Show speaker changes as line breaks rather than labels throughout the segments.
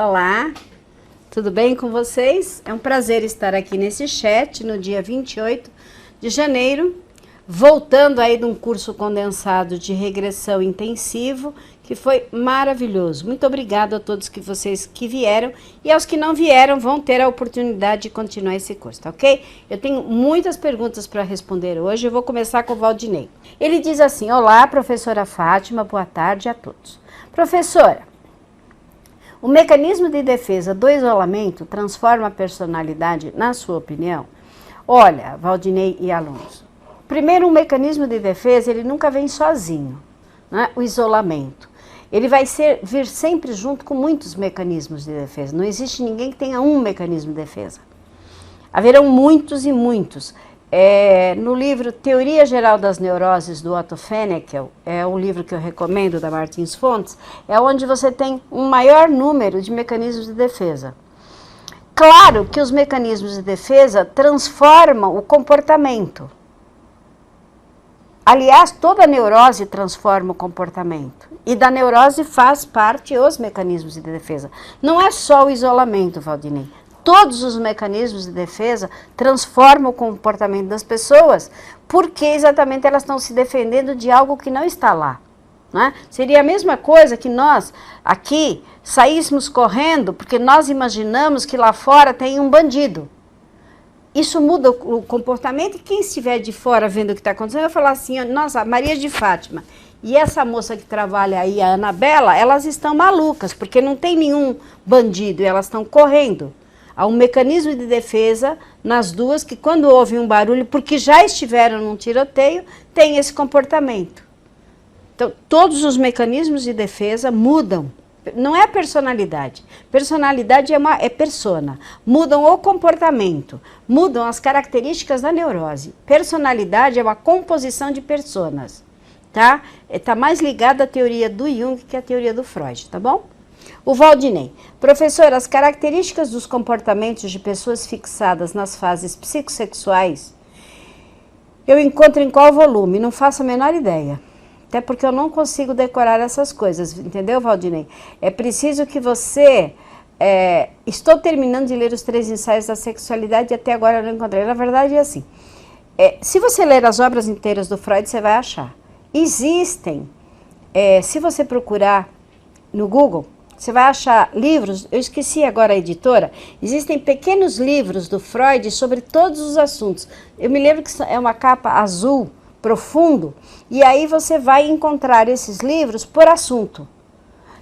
Olá, tudo bem com vocês? É um prazer estar aqui nesse chat no dia 28 de janeiro, voltando aí de um curso condensado de regressão intensivo, que foi maravilhoso. Muito obrigada a todos vocês que vieram e aos que não vieram vão ter a oportunidade de continuar esse curso, tá ok? Eu tenho muitas perguntas para responder hoje, eu vou começar com o Valdinei. Ele diz assim: olá, professora Fátima, boa tarde a todos. Professora, o mecanismo de defesa do isolamento transforma a personalidade, na sua opinião? Olha, Valdinei e alunos, primeiro, um mecanismo de defesa, ele nunca vem sozinho, né? O isolamento. Ele vai vir sempre junto com muitos mecanismos de defesa. Não existe ninguém que tenha um mecanismo de defesa. Haverão muitos e muitos. No livro Teoria Geral das Neuroses, do Otto Fennekel, é um livro que eu recomendo, da Martins Fontes, é onde você tem um maior número de mecanismos de defesa. Claro que os mecanismos de defesa transformam o comportamento. Aliás, toda neurose transforma o comportamento. E da neurose faz parte os mecanismos de defesa. Não é só o isolamento, Valdinei. Todos os mecanismos de defesa transformam o comportamento das pessoas, porque exatamente elas estão se defendendo de algo que não está lá. Né? Seria a mesma coisa que nós, aqui, saíssemos correndo porque nós imaginamos que lá fora tem um bandido. Isso muda o comportamento e quem estiver de fora vendo o que está acontecendo vai falar assim: nossa, Maria de Fátima e essa moça que trabalha aí, a Anabela, elas estão malucas, porque não tem nenhum bandido e elas estão correndo. Há um mecanismo de defesa nas duas que, quando houve um barulho, porque já estiveram num tiroteio, tem esse comportamento. Então, todos os mecanismos de defesa mudam. Não é a personalidade. Personalidade é persona. Mudam o comportamento, mudam as características da neurose. Personalidade é uma composição de personas, tá? Está mais ligada à teoria do Jung que à teoria do Freud, tá bom? O Valdinei: professor, as características dos comportamentos de pessoas fixadas nas fases psicossexuais, eu encontro em qual volume? Não faço a menor ideia. Até porque eu não consigo decorar essas coisas, entendeu, Valdinei? É preciso que você... estou terminando de ler os 3 ensaios da sexualidade e até agora eu não encontrei. Na verdade é assim, se você ler as obras inteiras do Freud, você vai achar. Existem, se você procurar no Google, você vai achar livros, eu esqueci agora a editora, existem pequenos livros do Freud sobre todos os assuntos. Eu me lembro que é uma capa azul, profundo, e aí você vai encontrar esses livros por assunto.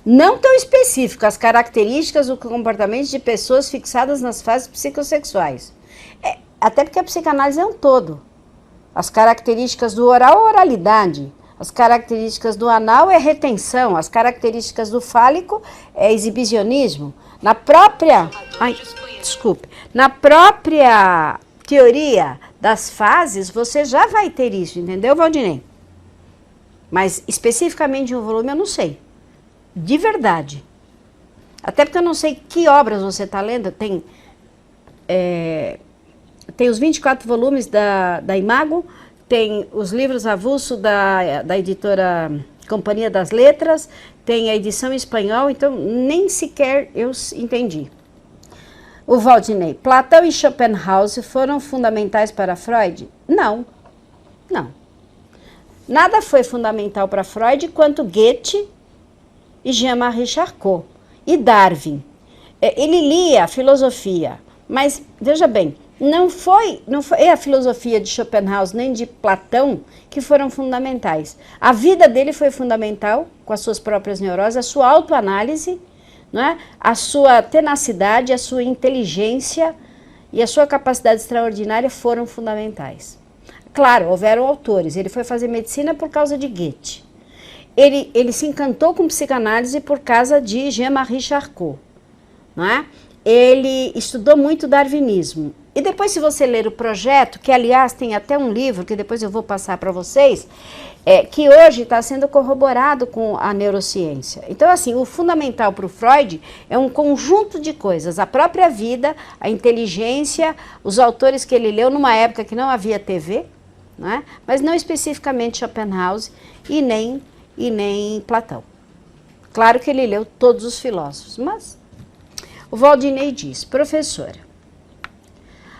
Não tão específico, as características do comportamento de pessoas fixadas nas fases psicossexuais. Até porque a psicanálise é um todo. As características do oral é oralidade, as características do anal é retenção, as características do fálico é exibicionismo. Na própria teoria das fases, você já vai ter isso, entendeu, Valdinei? Mas especificamente de um volume eu não sei, de verdade. Até porque eu não sei que obras você está lendo. Tem os 24 volumes da Imago, tem os livros avulso da editora Companhia das Letras, tem a edição em espanhol, então nem sequer eu entendi. O Valdinei: Platão e Schopenhauer foram fundamentais para Freud? Não, não. Nada foi fundamental para Freud quanto Goethe e Jean-Marie Charcot e Darwin. Ele lia a filosofia, mas veja bem, não foi a filosofia de Schopenhauer nem de Platão que foram fundamentais. A vida dele foi fundamental, com as suas próprias neuroses, a sua autoanálise, não é? A sua tenacidade, a sua inteligência e a sua capacidade extraordinária foram fundamentais. Claro, houveram autores. Ele foi fazer medicina por causa de Goethe. Ele se encantou com psicanálise por causa de Jean-Marie Charcot, não é? Ele estudou muito darwinismo. E depois, se você ler o projeto, que aliás tem até um livro, que depois eu vou passar para vocês, que hoje está sendo corroborado com a neurociência. Então, assim, o fundamental para o Freud é um conjunto de coisas. A própria vida, a inteligência, os autores que ele leu numa época que não havia TV, não é? Mas não especificamente Schopenhauer e nem Platão. Claro que ele leu todos os filósofos, mas O Valdinei diz, professora,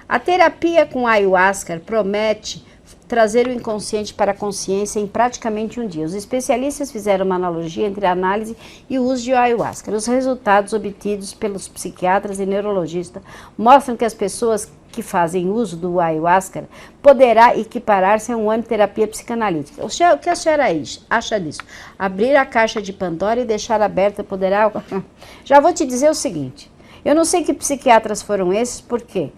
a terapia com ayahuasca promete trazer o inconsciente para a consciência em praticamente um dia. Os especialistas fizeram uma analogia entre a análise e o uso de ayahuasca. Os resultados obtidos pelos psiquiatras e neurologistas mostram que as pessoas que fazem uso do ayahuasca poderá equiparar-se a um ano de terapia psicanalítica. O que a senhora acha disso? Abrir a caixa de Pandora e deixar aberta poderá... Já vou te dizer o seguinte, eu não sei que psiquiatras foram esses, porque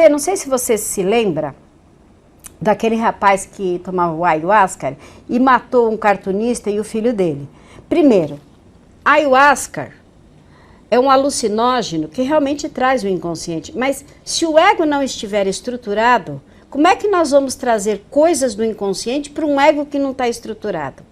não sei se você se lembra daquele rapaz que tomava o ayahuasca e matou um cartunista e o filho dele. Primeiro, ayahuasca é um alucinógeno que realmente traz o inconsciente, mas se o ego não estiver estruturado, como é que nós vamos trazer coisas do inconsciente para um ego que não está estruturado?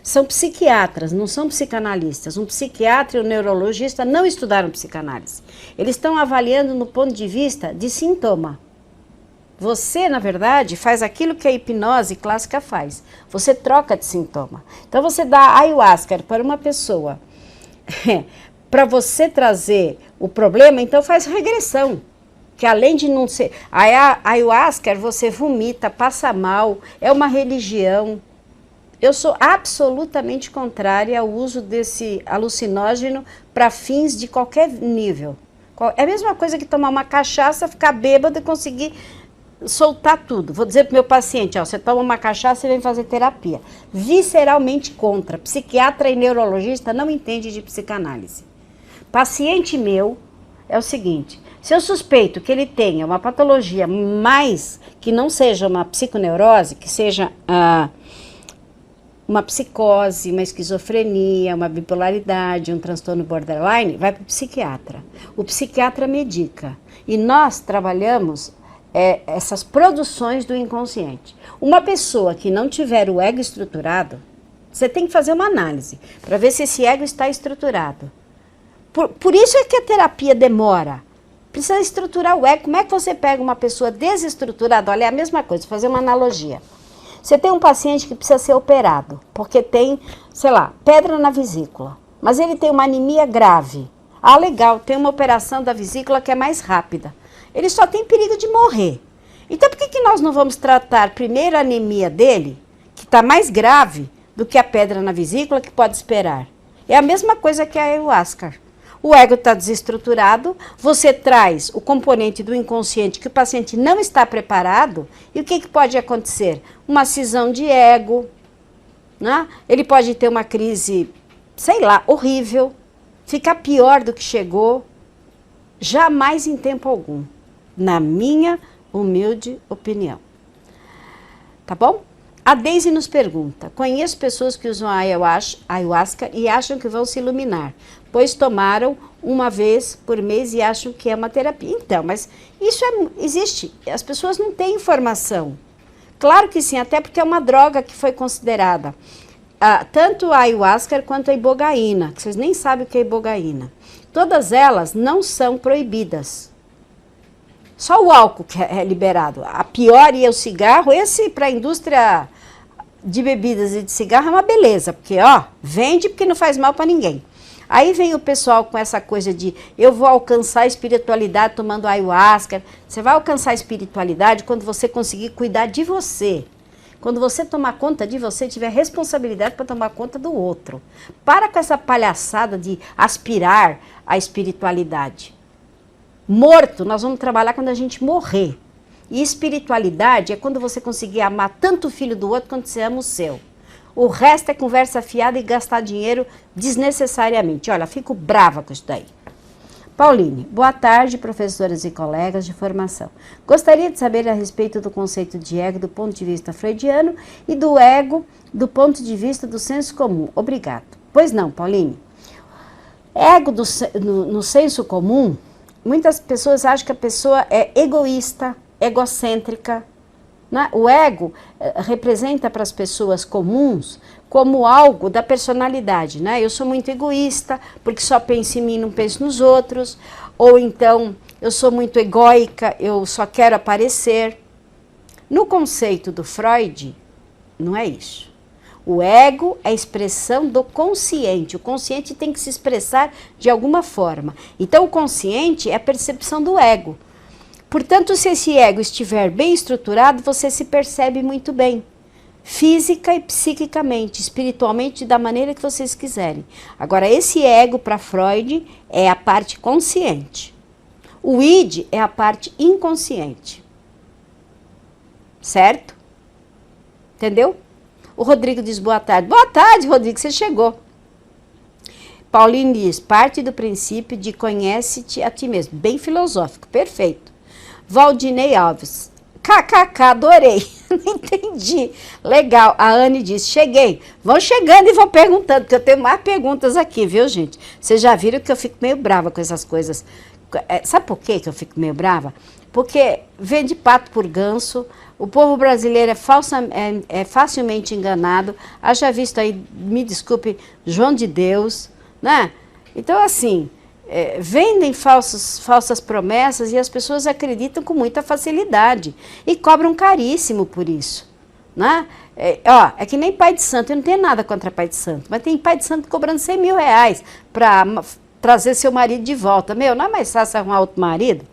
São psiquiatras, não são psicanalistas. Um psiquiatra e um neurologista não estudaram psicanálise. Eles estão avaliando no ponto de vista de sintoma. Você, na verdade, faz aquilo que a hipnose clássica faz. Você troca de sintoma. Então, você dá ayahuasca para uma pessoa. Para você trazer o problema, então faz regressão. Que além de não ser... A ayahuasca, você vomita, passa mal, é uma religião. Eu sou absolutamente contrária ao uso desse alucinógeno para fins de qualquer nível. É a mesma coisa que tomar uma cachaça, ficar bêbado e conseguir soltar tudo. Vou dizer para o meu paciente, ó, você toma uma cachaça e vem fazer terapia. Visceralmente contra. Psiquiatra e neurologista não entendem de psicanálise. Paciente meu é o seguinte, se eu suspeito que ele tenha uma patologia mais que não seja uma psiconeurose, que seja uma psicose, uma esquizofrenia, uma bipolaridade, um transtorno borderline, vai para o psiquiatra. O psiquiatra medica. E nós trabalhamos essas produções do inconsciente. Uma pessoa que não tiver o ego estruturado, você tem que fazer uma análise para ver se esse ego está estruturado. Por isso é que a terapia demora. Precisa estruturar o ego. Como é que você pega uma pessoa desestruturada? Olha, é a mesma coisa, vou fazer uma analogia. Você tem um paciente que precisa ser operado, porque tem, sei lá, pedra na vesícula, mas ele tem uma anemia grave. Ah, legal, tem uma operação da vesícula que é mais rápida. Ele só tem perigo de morrer. Então, por que nós não vamos tratar primeiro a anemia dele, que está mais grave do que a pedra na vesícula, que pode esperar? É a mesma coisa que a ayahuasca. O ego está desestruturado, você traz o componente do inconsciente que o paciente não está preparado, e o que pode acontecer? Uma cisão de ego, né? Ele pode ter uma crise, sei lá, horrível, ficar pior do que chegou, jamais em tempo algum, na minha humilde opinião. Tá bom? A Deise nos pergunta, conheço pessoas que usam a ayahuasca e acham que vão se iluminar, pois tomaram uma vez por mês e acham que é uma terapia. Então, mas isso existe, as pessoas não têm informação. Claro que sim, até porque é uma droga que foi considerada, tanto a ayahuasca quanto a ibogaína, que vocês nem sabem o que é ibogaína. Todas elas não são proibidas. Só o álcool que é liberado. A pior é o cigarro. Esse para a indústria de bebidas e de cigarro é uma beleza, porque ó, vende porque não faz mal para ninguém. Aí vem o pessoal com essa coisa de eu vou alcançar a espiritualidade tomando ayahuasca. Você vai alcançar a espiritualidade quando você conseguir cuidar de você. Quando você tomar conta de você, tiver responsabilidade para tomar conta do outro. Para com essa palhaçada de aspirar à espiritualidade. Morto, nós vamos trabalhar quando a gente morrer. E espiritualidade é quando você conseguir amar tanto o filho do outro quanto você ama o seu. O resto é conversa fiada e gastar dinheiro desnecessariamente. Olha, fico brava com isso daí. Pauline, boa tarde, professoras e colegas de formação. Gostaria de saber a respeito do conceito de ego do ponto de vista freudiano e do ego do ponto de vista do senso comum. Obrigado. Pois não, Pauline. Ego no senso comum, muitas pessoas acham que a pessoa é egoísta, egocêntrica. Né? O ego representa para as pessoas comuns como algo da personalidade. Né? Eu sou muito egoísta, porque só penso em mim, não penso nos outros. Ou então, eu sou muito egóica, eu só quero aparecer. No conceito do Freud, não é isso. O ego é a expressão do consciente. O consciente tem que se expressar de alguma forma. Então, o consciente é a percepção do ego. Portanto, se esse ego estiver bem estruturado, você se percebe muito bem. Física e psiquicamente, espiritualmente, da maneira que vocês quiserem. Agora, esse ego, para Freud, é a parte consciente. O id é a parte inconsciente. Certo? Entendeu? O Rodrigo diz boa tarde. Boa tarde, Rodrigo, você chegou. Paulinho diz, parte do princípio de conhece-te a ti mesmo. Bem filosófico, perfeito. Valdinei Alves. KKK, adorei. Não entendi. Legal. A Anne diz, cheguei. Vão chegando e vão perguntando, porque eu tenho mais perguntas aqui, viu, gente? Vocês já viram que eu fico meio brava com essas coisas. Sabe por que eu fico meio brava? Porque vende pato por ganso, o povo brasileiro é facilmente enganado. Haja visto aí, me desculpe, João de Deus, né? Então, assim, vendem falsas promessas e as pessoas acreditam com muita facilidade e cobram caríssimo por isso, né? É que nem pai de santo, eu não tenho nada contra pai de santo, mas tem pai de santo cobrando 100 mil reais para trazer seu marido de volta. Meu, não é mais fácil arrumar outro marido?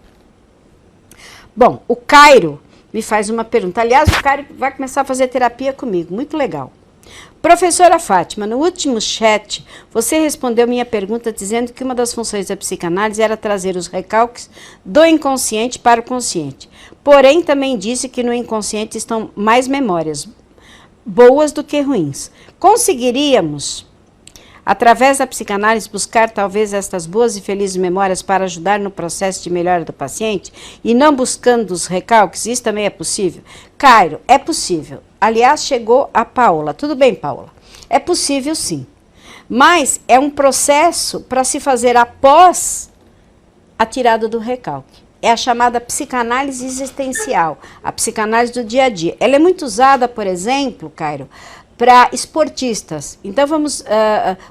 Bom, o Cairo me faz uma pergunta. Aliás, o Cairo vai começar a fazer terapia comigo. Muito legal. Professora Fátima, no último chat, você respondeu minha pergunta dizendo que uma das funções da psicanálise era trazer os recalques do inconsciente para o consciente. Porém, também disse que no inconsciente estão mais memórias boas do que ruins. Conseguiríamos, através da psicanálise, buscar talvez estas boas e felizes memórias para ajudar no processo de melhora do paciente e não buscando os recalques? Isso também é possível? Cairo, é possível. Aliás, chegou a Paola. Tudo bem, Paola? É possível, sim. Mas é um processo para se fazer após a tirada do recalque. É a chamada psicanálise existencial, a psicanálise do dia a dia. Ela é muito usada, por exemplo, Cairo, para esportistas. Então,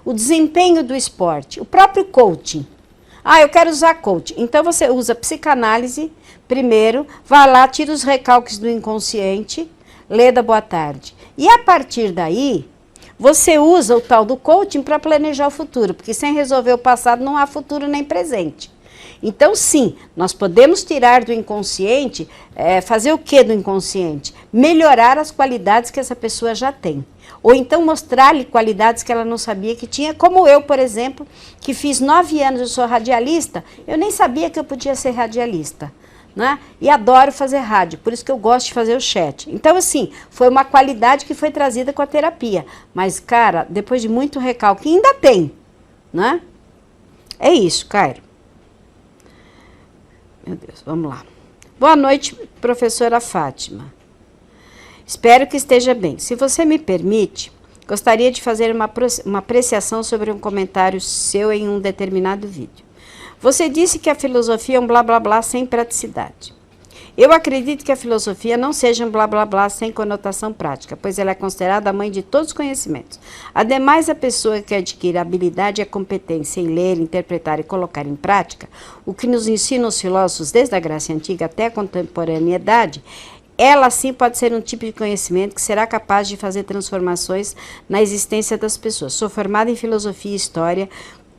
o desempenho do esporte, o próprio coaching. Eu quero usar coaching. Então, você usa psicanálise primeiro, vai lá, tira os recalques do inconsciente, lê da boa tarde. E a partir daí, você usa o tal do coaching para planejar o futuro, porque sem resolver o passado não há futuro nem presente. Então, sim, nós podemos tirar do inconsciente, fazer o que do inconsciente? Melhorar as qualidades que essa pessoa já tem. Ou então mostrar-lhe qualidades que ela não sabia que tinha, como eu, por exemplo, que fiz 9 anos, eu sou radialista, eu nem sabia que eu podia ser radialista, né? E adoro fazer rádio, por isso que eu gosto de fazer o chat. Então, assim, foi uma qualidade que foi trazida com a terapia. Mas, cara, depois de muito recalque, ainda tem, né? É isso, Cairo. Meu Deus, vamos lá. Boa noite, professora Fátima. Espero que esteja bem. Se você me permite, gostaria de fazer uma apreciação sobre um comentário seu em um determinado vídeo. Você disse que a filosofia é um blá blá blá sem praticidade. Eu acredito que a filosofia não seja um blá blá blá sem conotação prática, pois ela é considerada a mãe de todos os conhecimentos. Ademais, a pessoa que adquire a habilidade e a competência em ler, interpretar e colocar em prática, o que nos ensinam os filósofos desde a Grécia Antiga até a contemporaneidade, ela sim pode ser um tipo de conhecimento que será capaz de fazer transformações na existência das pessoas. Sou formada em filosofia e história,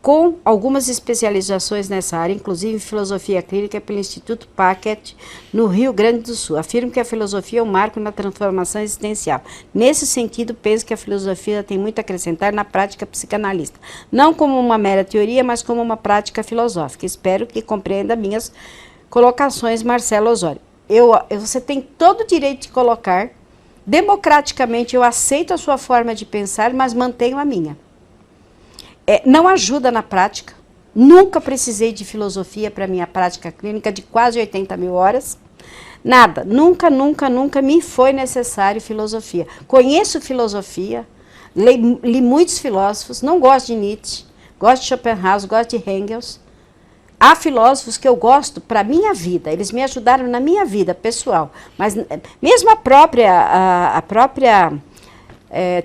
com algumas especializações nessa área, inclusive em filosofia clínica pelo Instituto Packet, no Rio Grande do Sul. Afirmo que a filosofia é um marco na transformação existencial. Nesse sentido, penso que a filosofia tem muito a acrescentar na prática psicanalista. Não como uma mera teoria, mas como uma prática filosófica. Espero que compreenda minhas colocações, Marcelo Osório. Você tem todo o direito de colocar. Democraticamente, eu aceito a sua forma de pensar, mas mantenho a minha. Não ajuda na prática. Nunca precisei de filosofia para minha prática clínica de quase 80 mil horas. Nada. Nunca me foi necessário filosofia. Conheço filosofia, li muitos filósofos, não gosto de Nietzsche, gosto de Schopenhauer, gosto de Engels. Há filósofos que eu gosto para a minha vida, eles me ajudaram na minha vida pessoal, mas mesmo a própria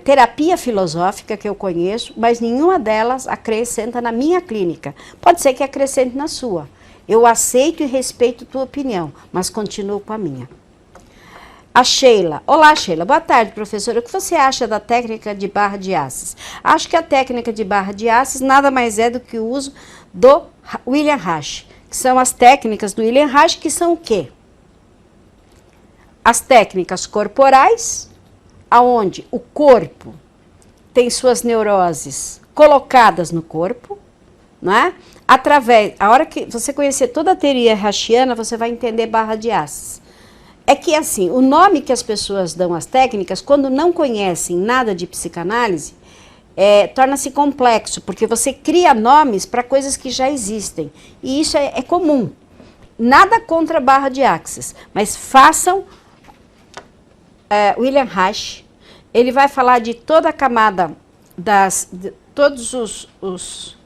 terapia filosófica que eu conheço, mas nenhuma delas acrescenta na minha clínica. Pode ser que acrescente na sua. Eu aceito e respeito tua opinião, mas continuo com a minha. A Sheila. Olá, Sheila. Boa tarde, professora. O que você acha da técnica de barra de aços? Acho que a técnica de barra de aços nada mais é do que o uso do William Reich, que são as técnicas do William Reich, que são o quê? As técnicas corporais, aonde o corpo tem suas neuroses colocadas no corpo, não é? A hora que você conhecer toda a teoria reichiana, você vai entender barra de aços. É que assim, o nome que as pessoas dão às técnicas, quando não conhecem nada de psicanálise, torna-se complexo, porque você cria nomes para coisas que já existem. E isso é comum. Nada contra a barra de axis, mas façam William Reich. Ele vai falar de toda a camada todos os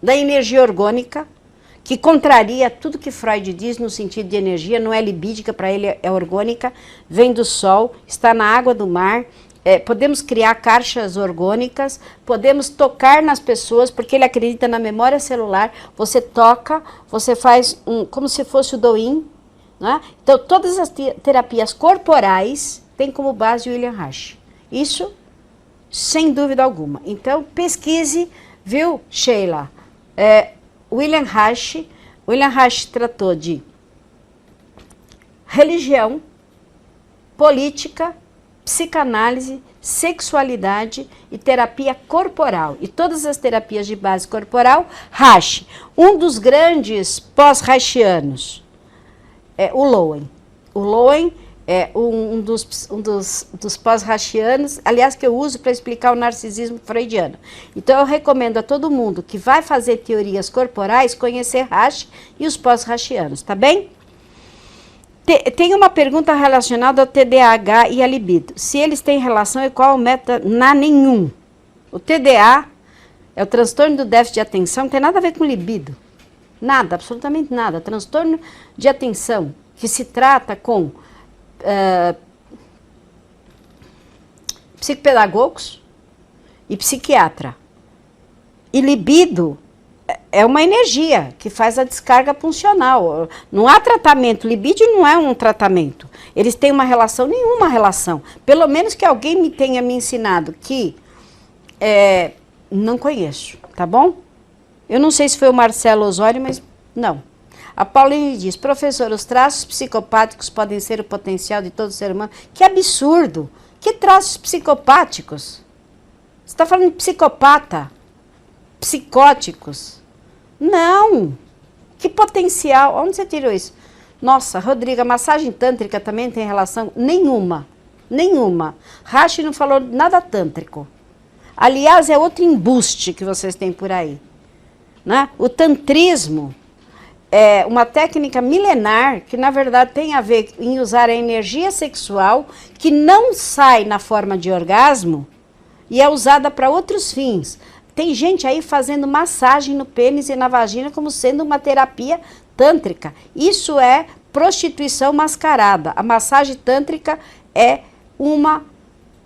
da energia orgânica, que contraria tudo que Freud diz no sentido de energia, não é libídica, para ele é orgânica, vem do sol, está na água do mar, podemos criar caixas orgânicas, podemos tocar nas pessoas, porque ele acredita na memória celular, você toca, você faz como se fosse o Douyin, né? Então todas as terapias corporais têm como base o William Reich, isso sem dúvida alguma. Então pesquise, viu, Sheila? William Reich tratou de religião, política, psicanálise, sexualidade e terapia corporal. E todas as terapias de base corporal, Reich. Um dos grandes pós-reichianos é o Lowen. O Lowen é um dos pós-reichianos, aliás, que eu uso para explicar o narcisismo freudiano. Então, eu recomendo a todo mundo que vai fazer teorias corporais conhecer Reich e os pós-reichianos, tá bem? Tem uma pergunta relacionada ao TDAH e à libido. Se eles têm relação e qual o método? Nenhum. O TDA é o transtorno do déficit de atenção, não tem nada a ver com libido. Nada, absolutamente nada. Transtorno de atenção, que se trata com psicopedagogos e psiquiatra. E libido é uma energia que faz a descarga funcional. Não há tratamento. Libido não é um tratamento. Eles têm uma relação, nenhuma relação. Pelo menos que alguém me tenha me ensinado que não conheço, tá bom? Eu não sei se foi o Marcelo Osório, mas não. A Pauline diz, professor, os traços psicopáticos podem ser o potencial de todo ser humano? Que absurdo! Que traços psicopáticos? Você está falando de psicopata? Psicóticos? Não! Que potencial? Onde você tirou isso? Nossa, Rodrigo, a massagem tântrica também tem relação? Nenhuma. Nenhuma. Reich não falou nada tântrico. Aliás, é outro embuste que vocês têm por aí. Né? O tantrismo é uma técnica milenar que, na verdade, tem a ver em usar a energia sexual que não sai na forma de orgasmo e é usada para outros fins. Tem gente aí fazendo massagem no pênis e na vagina como sendo uma terapia tântrica. Isso é prostituição mascarada. A massagem tântrica é uma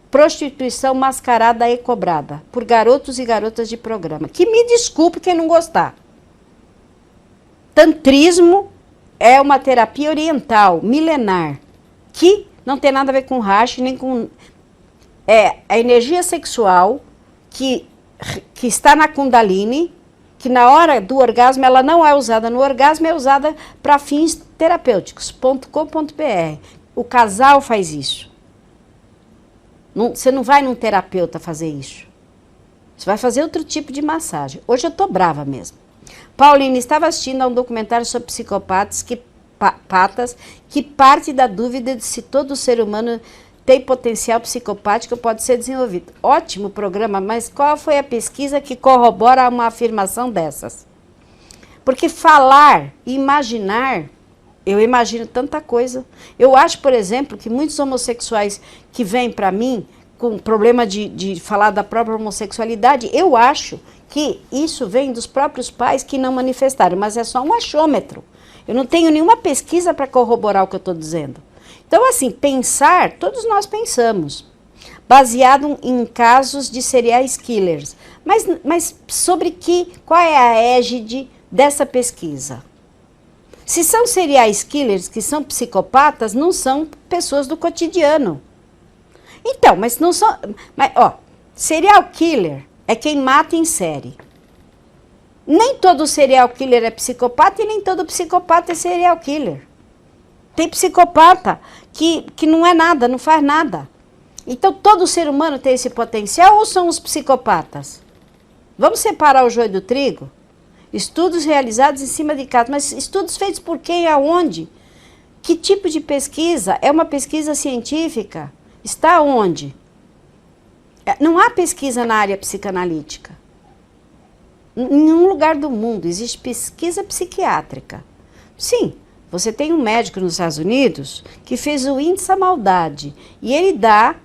prostituição mascarada e cobrada por garotos e garotas de programa. Que me desculpe quem não gostar. Tantrismo é uma terapia oriental, milenar, que não tem nada a ver com Reich, nem com... É a energia sexual que está na Kundalini, que na hora do orgasmo, ela não é usada no orgasmo, é usada para fins terapêuticos.com.br. O casal faz isso. Você não vai num terapeuta fazer isso. Você vai fazer outro tipo de massagem. Hoje eu estou brava mesmo. Pauline, estava assistindo a um documentário sobre psicopatas que parte da dúvida de se todo ser humano tem potencial psicopático pode ser desenvolvido. Ótimo programa, mas qual foi a pesquisa que corrobora uma afirmação dessas? Porque falar e imaginar, eu imagino tanta coisa. Eu acho, por exemplo, que muitos homossexuais que vêm para mim com problema de falar da própria homossexualidade, eu acho que isso vem dos próprios pais que não manifestaram, mas é só um achômetro. Eu não tenho nenhuma pesquisa para corroborar o que eu estou dizendo. Então, assim, pensar, todos nós pensamos, baseado em casos de serial killers. Mas sobre qual é a égide dessa pesquisa? Se são serial killers que são psicopatas, não são pessoas do cotidiano. Então, mas não são... Mas, ó, serial killer é quem mata em série. Nem todo serial killer é psicopata e nem todo psicopata é serial killer. Tem psicopata que não é nada, não faz nada. Então, todo ser humano tem esse potencial ou são os psicopatas? Vamos separar o joio do trigo? Estudos realizados em cima de casos, mas estudos feitos por quem e aonde? Que tipo de pesquisa? É uma pesquisa científica? Está onde? Não há pesquisa na área psicanalítica. Em nenhum lugar do mundo existe pesquisa psiquiátrica. Sim, você tem um médico nos Estados Unidos que fez o índice da maldade. E ele dá,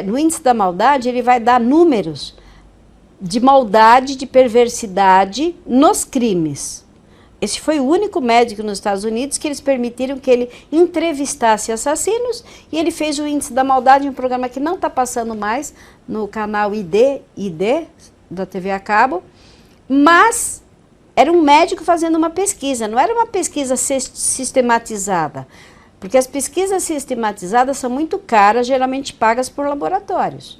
no índice da maldade, ele vai dar números de maldade, de perversidade nos crimes. Esse foi o único médico nos Estados Unidos que eles permitiram que ele entrevistasse assassinos e ele fez o índice da maldade, um programa que não está passando mais no canal ID da TV a cabo, mas era um médico fazendo uma pesquisa, não era uma pesquisa sistematizada, porque as pesquisas sistematizadas são muito caras, geralmente pagas por laboratórios.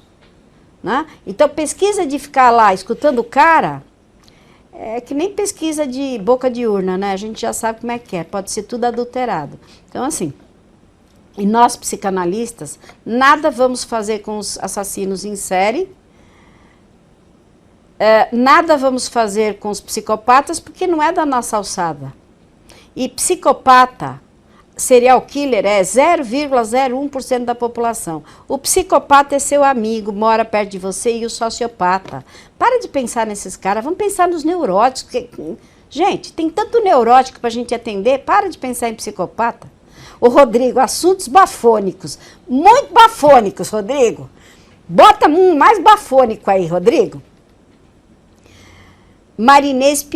Né? Então, pesquisa de ficar lá escutando o cara é que nem pesquisa de boca de urna, né? A gente já sabe como é que é, pode ser tudo adulterado. Então, assim, e nós psicanalistas, nada vamos fazer com os assassinos em série, nada vamos fazer com os psicopatas, porque não é da nossa alçada. E psicopata, serial killer é 0,01% da população. O psicopata é seu amigo, mora perto de você, e o sociopata. Para de pensar nesses caras, vamos pensar nos neuróticos. Gente, tem tanto neurótico para a gente atender, para de pensar em psicopata. Ô, Rodrigo, assuntos bafônicos, muito bafônicos, Rodrigo. Bota um mais bafônico aí, Rodrigo. Marinês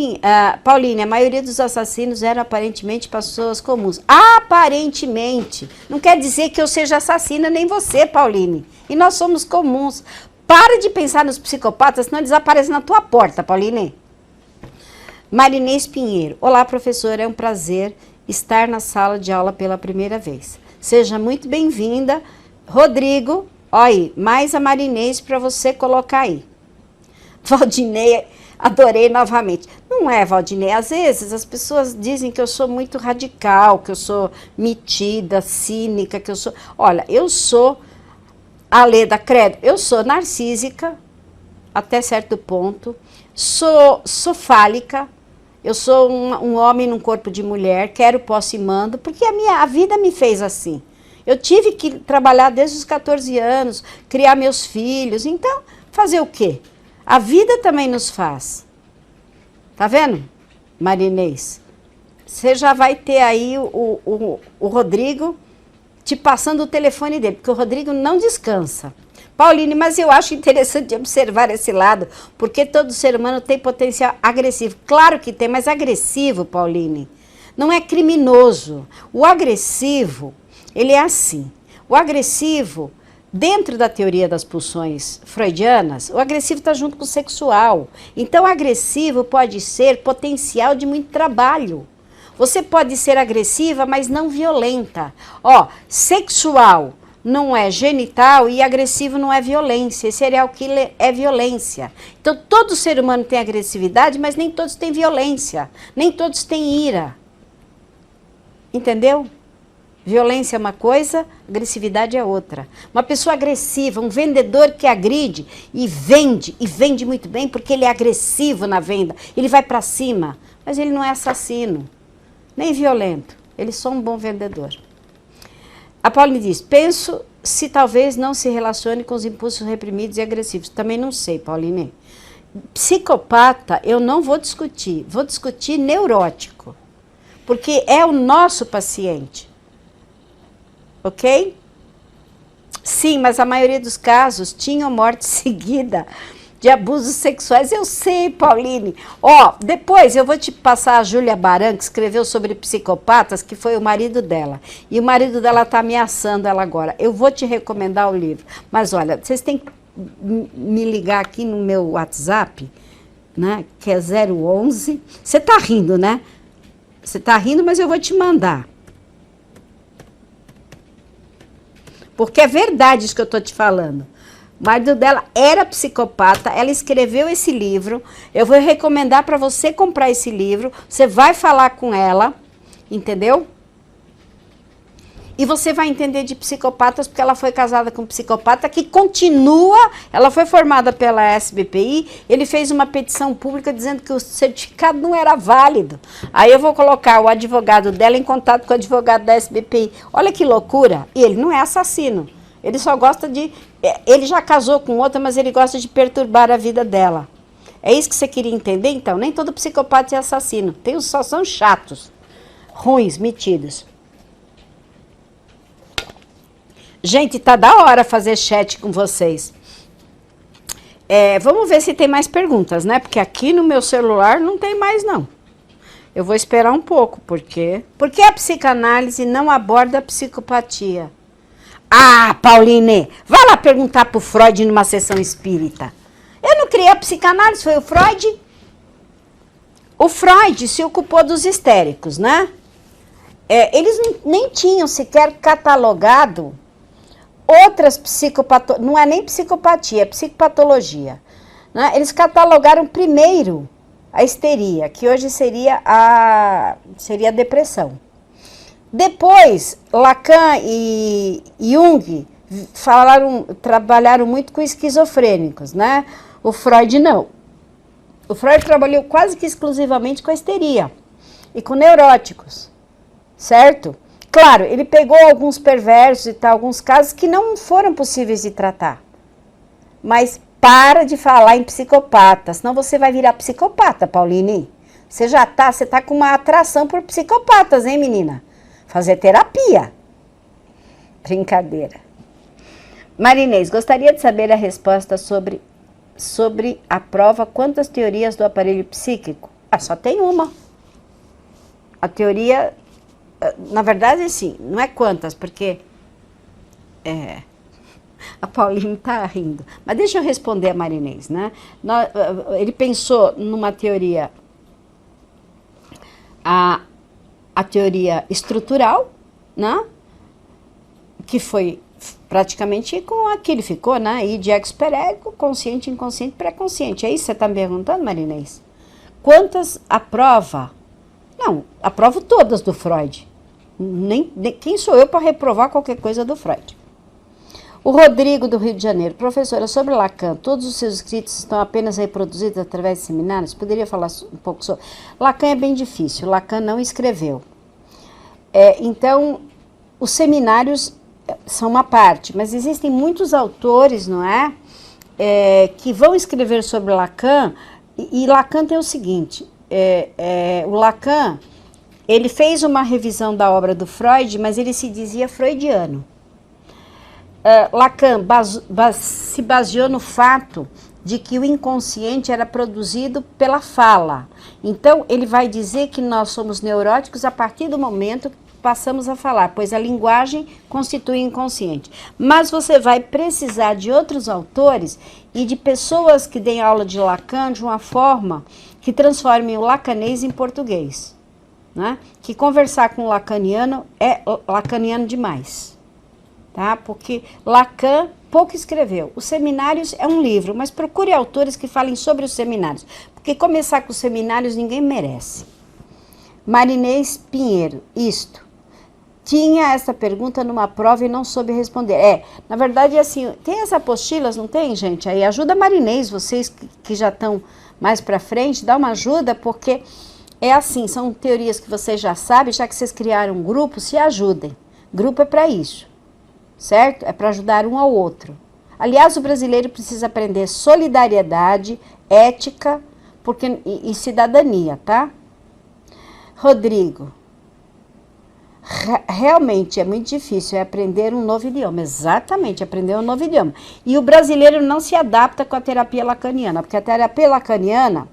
Pauline, a maioria dos assassinos eram aparentemente pessoas comuns. Aparentemente. Não quer dizer que eu seja assassina, nem você, Pauline. E nós somos comuns. Para de pensar nos psicopatas, senão eles aparecem na tua porta, Pauline. Marinês Pinheiro. Olá, professora, é um prazer estar na sala de aula pela primeira vez. Seja muito bem-vinda. Rodrigo, olha aí, mais a Marinês para você colocar aí. Valdinei, adorei novamente. Não é, Valdinei, às vezes as pessoas dizem que eu sou muito radical, que eu sou metida, cínica, que eu sou... Olha, eu sou, a Leda Credo, eu sou narcísica, até certo ponto, sou fálica, eu sou um homem num corpo de mulher, quero, posso e mando, porque a vida me fez assim. Eu tive que trabalhar desde os 14 anos, criar meus filhos, então, fazer o quê? A vida também nos faz. Tá vendo, Marinês? Você já vai ter aí o Rodrigo te passando o telefone dele, porque o Rodrigo não descansa. Pauline, mas eu acho interessante observar esse lado, porque todo ser humano tem potencial agressivo. Claro que tem, mas agressivo, Pauline, não é criminoso. O agressivo, ele é assim. O agressivo... Dentro da teoria das pulsões freudianas, o agressivo está junto com o sexual. Então, agressivo pode ser potencial de muito trabalho. Você pode ser agressiva, mas não violenta. Ó, sexual não é genital e agressivo não é violência. Serial killer é violência. Então, todo ser humano tem agressividade, mas nem todos têm violência. Nem todos têm ira. Entendeu? Violência é uma coisa, agressividade é outra. Uma pessoa agressiva, um vendedor que agride e vende muito bem porque ele é agressivo na venda. Ele vai para cima, mas ele não é assassino, nem violento. Ele é só um bom vendedor. A Pauline diz, penso se talvez não se relacione com os impulsos reprimidos e agressivos. Também não sei, Pauline. Psicopata eu não vou discutir neurótico, porque é o nosso paciente. Ok? Sim, mas a maioria dos casos tinham morte seguida de abusos sexuais. Eu sei, Pauline. Ó, depois eu vou te passar a Júlia Baran, que escreveu sobre psicopatas, que foi o marido dela. E o marido dela está ameaçando ela agora. Eu vou te recomendar o livro. Mas olha, vocês têm que me ligar aqui no meu WhatsApp, né? Que é 011. Você está rindo, né? Você tá rindo, mas eu vou te mandar. Porque é verdade isso que eu tô te falando. O marido dela era psicopata, ela escreveu esse livro. Eu vou recomendar para você comprar esse livro. Você vai falar com ela, entendeu? E você vai entender de psicopatas, porque ela foi casada com um psicopata que continua. Ela foi formada pela SBPI. Ele fez uma petição pública dizendo que o certificado não era válido. Aí eu vou colocar o advogado dela em contato com o advogado da SBPI. Olha que loucura! E ele não é assassino. Ele só gosta de... Ele já casou com outra, mas ele gosta de perturbar a vida dela. É isso que você queria entender? Então, nem todo psicopata é assassino. Tem os só são chatos, ruins, metidos. Gente, tá da hora fazer chat com vocês. Vamos ver se tem mais perguntas, né? Porque aqui no meu celular não tem mais, não. Eu vou esperar um pouco, porque... Por que a psicanálise não aborda a psicopatia? Ah, Pauline, vai lá perguntar pro Freud numa sessão espírita. Eu não criei a psicanálise, foi o Freud. O Freud se ocupou dos histéricos, né? Eles nem tinham sequer catalogado outras psicopatologias, não é nem psicopatia, é psicopatologia. Né? Eles catalogaram primeiro a histeria, que hoje seria a depressão. Depois, Lacan e Jung trabalharam muito com esquizofrênicos, né? O Freud não. O Freud trabalhou quase que exclusivamente com a histeria e com neuróticos, certo? Claro, ele pegou alguns perversos e tal, alguns casos que não foram possíveis de tratar. Mas para de falar em psicopata, senão você vai virar psicopata, Pauline. Você tá com uma atração por psicopatas, hein, menina? Fazer terapia. Brincadeira. Marinês, gostaria de saber a resposta sobre a prova quantas teorias do aparelho psíquico? Só tem uma. A teoria, na verdade, sim, não é quantas, porque a Pauline tá rindo. Mas deixa eu responder a Marinês, né? Ele pensou numa teoria, a teoria estrutural, né? Que foi praticamente com a que ele ficou, né? Id, ex, perego, consciente, inconsciente, pré-consciente. É isso que você está me perguntando, Marinês? Quantas aprova? Não, aprovo todas do Freud. Quem sou eu para reprovar qualquer coisa do Freud? O Rodrigo, do Rio de Janeiro. Professora, sobre Lacan, todos os seus escritos estão apenas reproduzidos através de seminários? Poderia falar um pouco sobre... Lacan é bem difícil, Lacan não escreveu. Então, os seminários são uma parte, mas existem muitos autores, não é? Que vão escrever sobre Lacan, e Lacan tem o seguinte, o Lacan, ele fez uma revisão da obra do Freud, mas ele se dizia freudiano. Lacan se baseou no fato de que o inconsciente era produzido pela fala. Então, ele vai dizer que nós somos neuróticos a partir do momento que passamos a falar, pois a linguagem constitui inconsciente. Mas você vai precisar de outros autores e de pessoas que deem aula de Lacan de uma forma que transformem o lacanês em português. Né? Que conversar com o lacaniano é lacaniano demais. Tá? Porque Lacan pouco escreveu. Os Seminários é um livro, mas procure autores que falem sobre os seminários, porque começar com os seminários ninguém merece. Marinês Pinheiro, isto. Tinha essa pergunta numa prova e não soube responder. Na verdade, assim, tem as apostilas, não tem, gente? Aí ajuda a Marinês, vocês que já estão mais para frente, dá uma ajuda, porque é assim, são teorias que vocês já sabem, já que vocês criaram um grupo, se ajudem. Grupo é para isso. Certo? É para ajudar um ao outro. Aliás, o brasileiro precisa aprender solidariedade, ética e cidadania, tá? Rodrigo, realmente é muito difícil aprender um novo idioma. Exatamente, aprender um novo idioma. E o brasileiro não se adapta com a terapia lacaniana, porque a terapia lacaniana,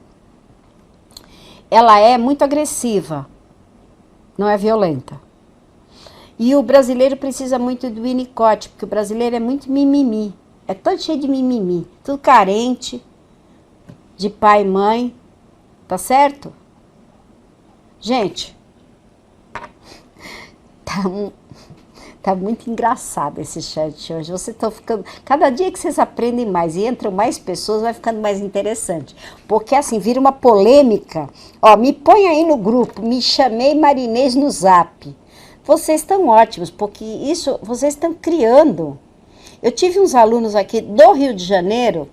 ela é muito agressiva, não é violenta. E o brasileiro precisa muito do Winnicott, porque o brasileiro é muito mimimi. É todo cheio de mimimi. Tudo carente, de pai e mãe. Tá certo? Gente, Tá muito engraçado esse chat hoje. Vocês estão ficando... Cada dia que vocês aprendem mais e entram mais pessoas, vai ficando mais interessante. Porque assim, vira uma polêmica. Ó, me põe aí no grupo, me chamei Marinês no Zap. Vocês estão ótimos, porque isso vocês estão criando. Eu tive uns alunos aqui do Rio de Janeiro,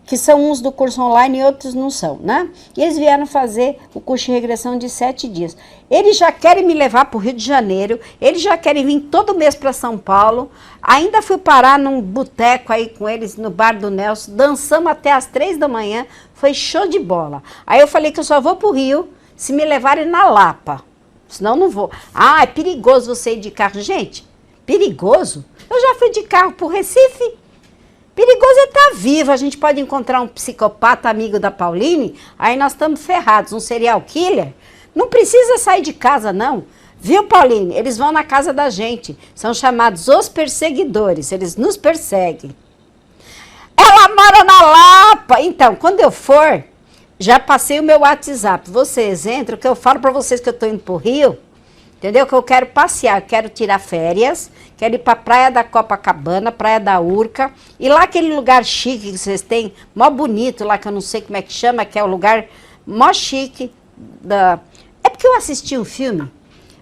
que são uns do curso online e outros não são, né? E eles vieram fazer o curso de regressão de 7 dias. Eles já querem me levar para o Rio de Janeiro, eles já querem vir todo mês para São Paulo. Ainda fui parar num boteco aí com eles, no bar do Nelson, dançamos até as 3 da manhã, foi show de bola. Aí eu falei que eu só vou para o Rio se me levarem na Lapa, senão não vou. Ah, é perigoso você ir de carro. Gente, perigoso? Eu já fui de carro para o Recife. Perigoso é estar vivo, a gente pode encontrar um psicopata amigo da Pauline, aí nós estamos ferrados, um serial killer. Não precisa sair de casa não, viu Pauline? Eles vão na casa da gente, são chamados os perseguidores, eles nos perseguem. Ela mora na Lapa, então quando eu for, já passei o meu WhatsApp, vocês entram, que eu falo para vocês que eu estou indo para o Rio, entendeu? Que eu quero passear, eu quero tirar férias, quero ir para a Praia da Copacabana, Praia da Urca, e lá aquele lugar chique que vocês têm, mó bonito lá, que eu não sei como é que chama, que é o lugar mó chique. É porque eu assisti um filme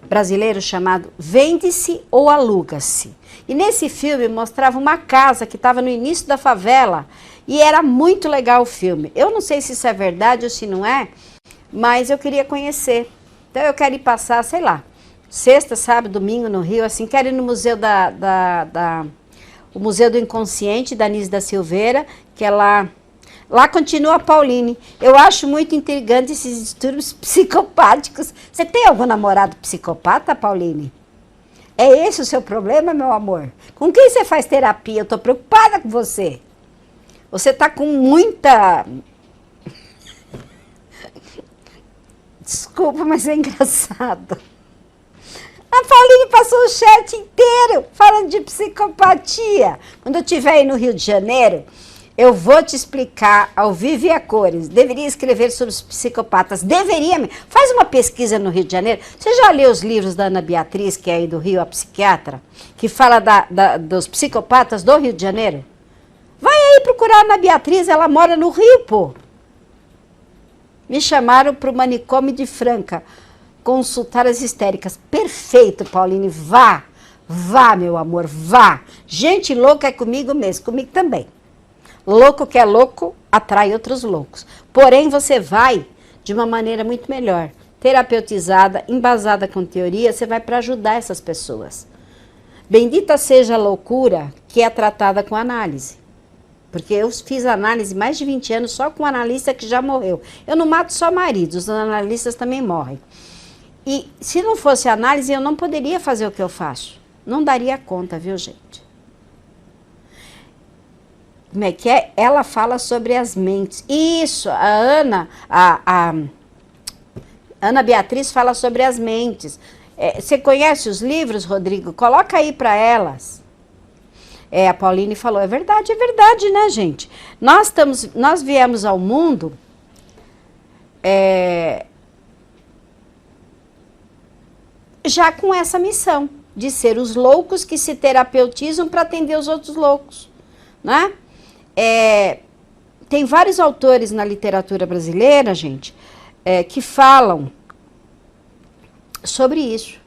brasileiro chamado Vende-se ou Aluga-se. E nesse filme mostrava uma casa que estava no início da favela, e era muito legal o filme. Eu não sei se isso é verdade ou se não é, mas eu queria conhecer. Então eu quero ir passar, sei lá, sexta, sábado, domingo no Rio, assim, quero ir no Museu o Museu do Inconsciente, da Anísia da Silveira, que é lá continua a Pauline. Eu acho muito intrigante esses distúrbios psicopáticos. Você tem algum namorado psicopata, Pauline? É esse o seu problema, meu amor? Com quem você faz terapia? Eu tô preocupada com você. Você tá com muita... Desculpa, mas é engraçado. A Pauline passou o chat inteiro falando de psicopatia. Quando eu estiver aí no Rio de Janeiro, eu vou te explicar ao vivo e a cores. Deveria escrever sobre os psicopatas. Deveria. Faz uma pesquisa no Rio de Janeiro. Você já leu os livros da Ana Beatriz, que é aí do Rio, a psiquiatra, que fala dos psicopatas do Rio de Janeiro? Vai aí procurar a Ana Beatriz, ela mora no Rio, pô. Me chamaram para o manicômio de Franca consultar as histéricas. Perfeito, Pauline, vá, meu amor, vá. Gente louca é comigo mesmo, comigo também. Louco que é louco atrai outros loucos. Porém, você vai de uma maneira muito melhor, terapeutizada, embasada com teoria, você vai para ajudar essas pessoas. Bendita seja a loucura que é tratada com análise. Porque eu fiz análise mais de 20 anos só com um analista que já morreu. Eu não mato só maridos, os analistas também morrem. E se não fosse análise, eu não poderia fazer o que eu faço. Não daria conta, viu, gente? Como é que é? Ela fala sobre as mentes. Isso, a Ana Beatriz fala sobre as mentes. Você conhece os livros, Rodrigo? Coloca aí para elas. A Pauline falou, é verdade, né, gente? Nós viemos ao mundo já com essa missão de ser os loucos que se terapeutizam para atender os outros loucos, né? Tem vários autores na literatura brasileira, gente, que falam sobre isso.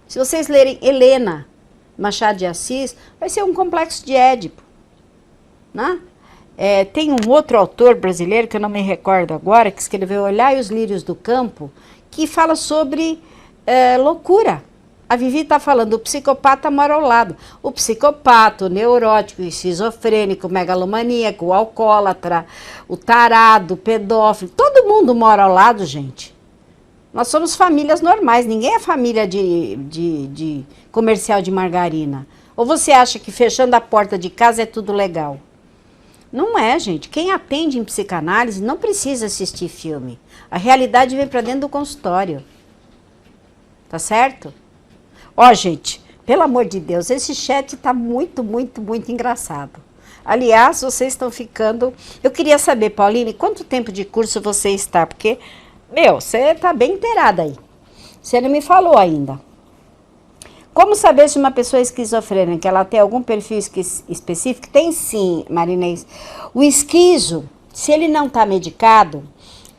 Se vocês lerem Helena Machado de Assis, vai ser um complexo de Édipo, né? Tem um outro autor brasileiro, que eu não me recordo agora, que escreveu Olhai os Lírios do Campo, que fala sobre loucura. A Vivi está falando, o psicopata mora ao lado. O psicopata, o neurótico, o esquizofrênico, o megalomaníaco, o alcoólatra, o tarado, o pedófilo, todo mundo mora ao lado, gente. Nós somos famílias normais, ninguém é família de comercial de margarina. Ou você acha que fechando a porta de casa é tudo legal? Não é, gente. Quem atende em psicanálise não precisa assistir filme. A realidade vem para dentro do consultório. Tá certo? Ó, gente, pelo amor de Deus, esse chat tá muito, muito, muito engraçado. Aliás, vocês estão ficando... Eu queria saber, Pauline, quanto tempo de curso você está? Porque, meu, você tá bem inteirada aí. Você não me falou ainda. Como saber se uma pessoa é esquizofrênica, ela tem algum perfil específico? Tem sim, Marinês. O esquizo, se ele não está medicado,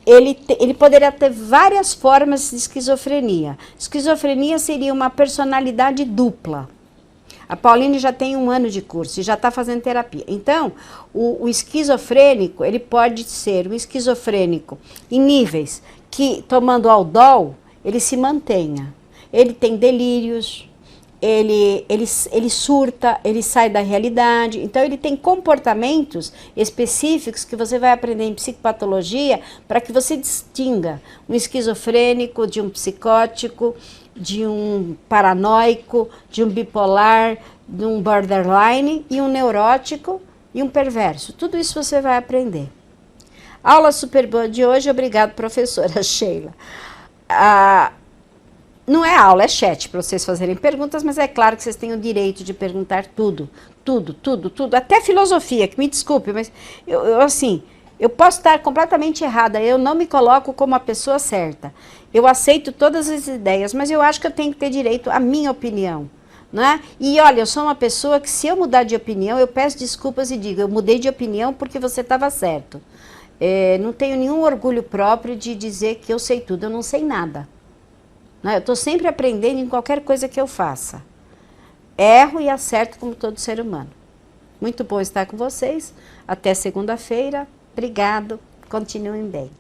ele poderia ter várias formas de esquizofrenia. Esquizofrenia seria uma personalidade dupla. A Pauline já tem 1 ano de curso e já está fazendo terapia. Então, o esquizofrênico, ele pode ser um esquizofrênico em níveis que, tomando Aldol, ele se mantenha. Ele tem delírios, ele surta, ele sai da realidade. Então, ele tem comportamentos específicos que você vai aprender em psicopatologia para que você distinga um esquizofrênico de um psicótico, de um paranoico, de um bipolar, de um borderline e um neurótico e um perverso. Tudo isso você vai aprender. Aula super boa de hoje. Obrigado, professora Sheila. Não é aula, é chat para vocês fazerem perguntas, mas é claro que vocês têm o direito de perguntar tudo, até filosofia, que me desculpe, mas eu posso estar completamente errada, eu não me coloco como a pessoa certa. Eu aceito todas as ideias, mas eu acho que eu tenho que ter direito à minha opinião, né? E olha, eu sou uma pessoa que, se eu mudar de opinião, eu peço desculpas e digo, eu mudei de opinião porque você estava certo. Não tenho nenhum orgulho próprio de dizer que eu sei tudo, eu não sei nada. Eu estou sempre aprendendo em qualquer coisa que eu faça. Erro e acerto como todo ser humano. Muito bom estar com vocês. Até segunda-feira. Obrigado. Continuem bem.